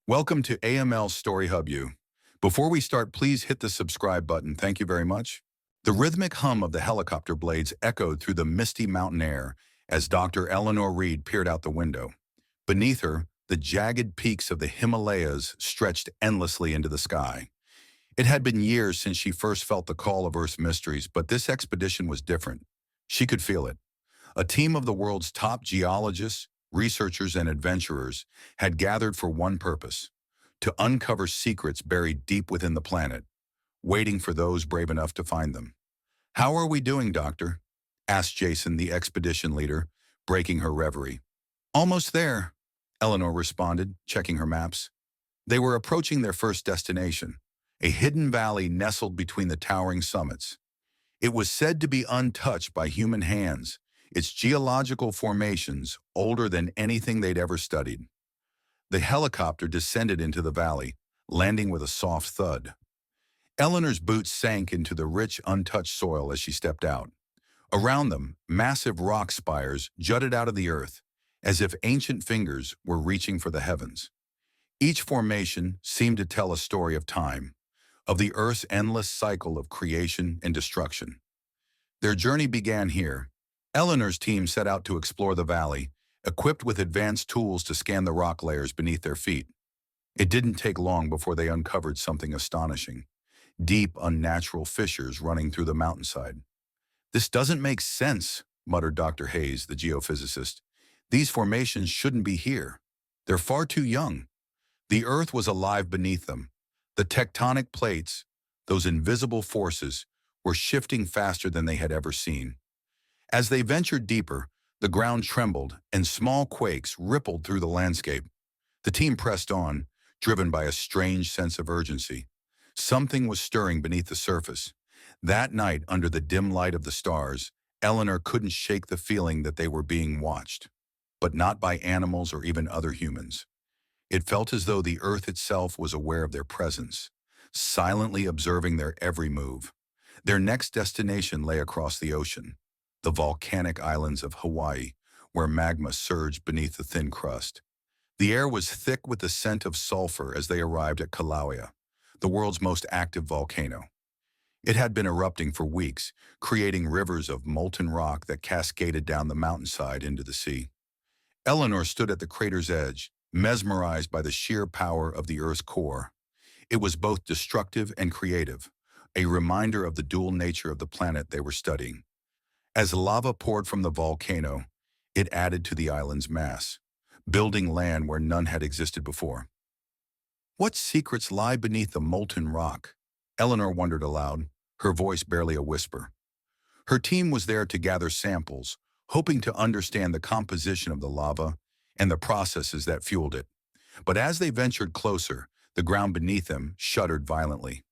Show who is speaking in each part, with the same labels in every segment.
Speaker 1: Welcome to AML Story Hub U. Before we start, please hit the subscribe button. Thank you very much. The rhythmic hum of the helicopter blades echoed through the misty mountain air as Dr. Eleanor Reed peered out the window. Beneath her, the jagged peaks of the Himalayas stretched endlessly into the sky. It had been years since she first felt the call of Earth's mysteries, but this expedition was different. She could feel it. A team of the world's top geologists, researchers, and adventurers had gathered for one purpose: to uncover secrets buried deep within the planet, waiting for those brave enough to find them. "How are we doing, Doctor?" asked Jason, the expedition leader, breaking her reverie. "Almost there," Eleanor responded, checking her maps. They were approaching their first destination, a hidden valley nestled between the towering summits. It was said to be untouched by human hands, its geological formations older than anything they'd ever studied. The helicopter descended into the valley, landing with a soft thud. Eleanor's boots sank into the rich, untouched soil as she stepped out. Around them, massive rock spires jutted out of the earth, as if ancient fingers were reaching for the heavens. Each formation seemed to tell a story of time, of the Earth's endless cycle of creation and destruction. Their journey began here. Eleanor's team set out to explore the valley, equipped with advanced tools to scan the rock layers beneath their feet. It didn't take long before they uncovered something astonishing: deep, unnatural fissures running through the mountainside. "This doesn't make sense," muttered Dr. Hayes, the geophysicist. "These formations shouldn't be here. They're far too young." The Earth was alive beneath them. The tectonic plates, those invisible forces, were shifting faster than they had ever seen. As they ventured deeper, the ground trembled and small quakes rippled through the landscape. The team pressed on, driven by a strange sense of urgency. Something was stirring beneath the surface. That night, under the dim light of the stars, Eleanor couldn't shake the feeling that they were being watched, but not by animals or even other humans. It felt as though the Earth itself was aware of their presence, silently observing their every move. Their next destination lay across the ocean, the volcanic islands of Hawaii, where magma surged beneath the thin crust. The air was thick with the scent of sulfur as they arrived at Kilauea, the world's most active volcano. It had been erupting for weeks, creating rivers of molten rock that cascaded down the mountainside into the sea. Eleanor stood at the crater's edge, mesmerized by the sheer power of the Earth's core. It was both destructive and creative, a reminder of the dual nature of the planet they were studying. As lava poured from the volcano, it added to the island's mass, building land where none had existed before. What secrets lie beneath the molten rock? Eleanor wondered aloud, her voice barely a whisper. Her team was there to gather samples, hoping to understand the composition of the lava and the processes that fueled it. But as they ventured closer, the ground beneath them shuddered violently.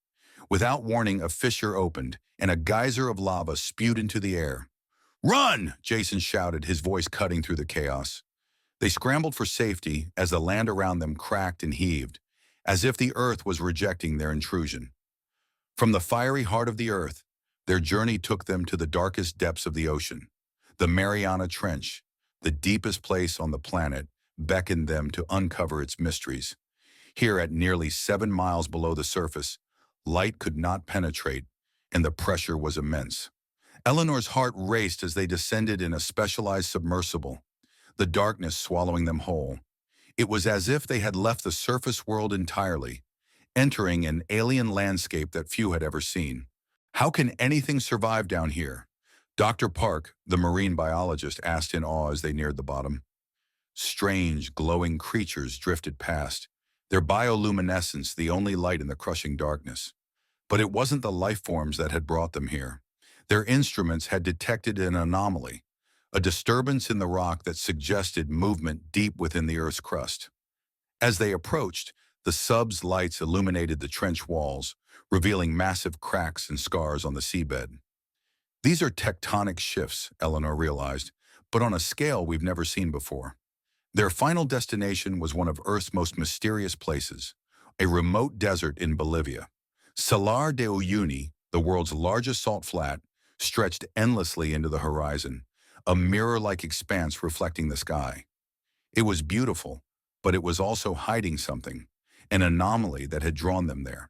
Speaker 1: Without warning, a fissure opened, and a geyser of lava spewed into the air. "Run!" Jason shouted, his voice cutting through the chaos. They scrambled for safety as the land around them cracked and heaved, as if the Earth was rejecting their intrusion. From the fiery heart of the Earth, their journey took them to the darkest depths of the ocean. The Mariana Trench, the deepest place on the planet, beckoned them to uncover its mysteries. Here, at nearly 7 miles below the surface, light could not penetrate, and the pressure was immense. Eleanor's heart raced as they descended in a specialized submersible, the darkness swallowing them whole. It was as if they had left the surface world entirely, entering an alien landscape that few had ever seen. "How can anything survive down here?" Dr. Park, the marine biologist, asked in awe as they neared the bottom. Strange, glowing creatures drifted past, their bioluminescence the only light in the crushing darkness. But it wasn't the life forms that had brought them here. Their instruments had detected an anomaly, a disturbance in the rock that suggested movement deep within the Earth's crust. As they approached, the sub's lights illuminated the trench walls, revealing massive cracks and scars on the seabed. "These are tectonic shifts," Eleanor realized, "but on a scale we've never seen before." Their final destination was one of Earth's most mysterious places, a remote desert in Bolivia. Salar de Uyuni, the world's largest salt flat, stretched endlessly into the horizon, a mirror-like expanse reflecting the sky. It was beautiful, but it was also hiding something, an anomaly that had drawn them there.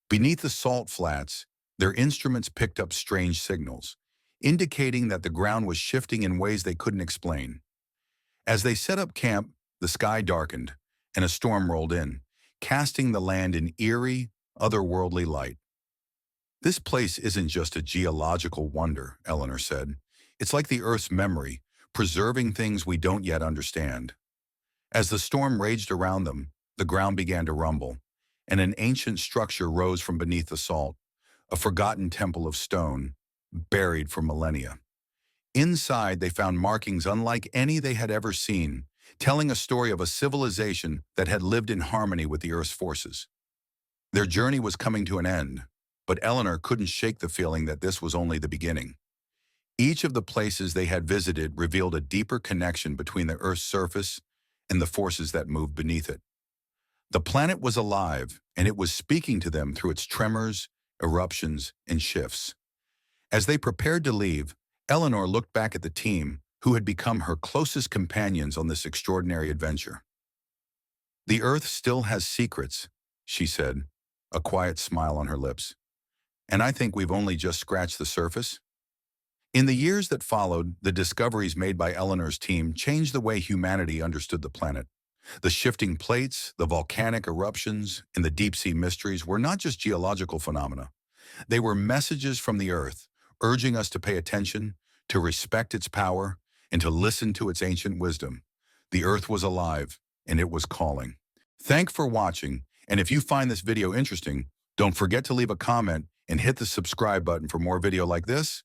Speaker 1: Beneath the salt flats, their instruments picked up strange signals, indicating that the ground was shifting in ways they couldn't explain. As they set up camp, the sky darkened, and a storm rolled in, casting the land in eerie, otherworldly light. This place isn't just a geological wonder, Eleanor said. It's like the Earth's memory, preserving things we don't yet understand. As the storm raged around them, the ground began to rumble, and an ancient structure rose from beneath the salt, a forgotten temple of stone, buried for millennia. Inside, they found markings unlike any they had ever seen, telling a story of a civilization that had lived in harmony with the Earth's forces. Their journey was coming to an end, but Eleanor couldn't shake the feeling that this was only the beginning. Each of the places they had visited revealed a deeper connection between the Earth's surface and the forces that moved beneath it. The planet was alive, and it was speaking to them through its tremors, eruptions, and shifts. As they prepared to leave, Eleanor looked back at the team, who had become her closest companions on this extraordinary adventure. "The Earth still has secrets," she said, a quiet smile on her lips. "And I think we've only just scratched the surface." In the years that followed, the discoveries made by Eleanor's team changed the way humanity understood the planet. The shifting plates, the volcanic eruptions, and the deep-sea mysteries were not just geological phenomena. They were messages from the Earth, urging us to pay attention, to respect its power, and to listen to its ancient wisdom. The Earth was alive, and it was calling. Thanks for watching, and if you find this video interesting, don't forget to leave a comment and hit the subscribe button for more video like this.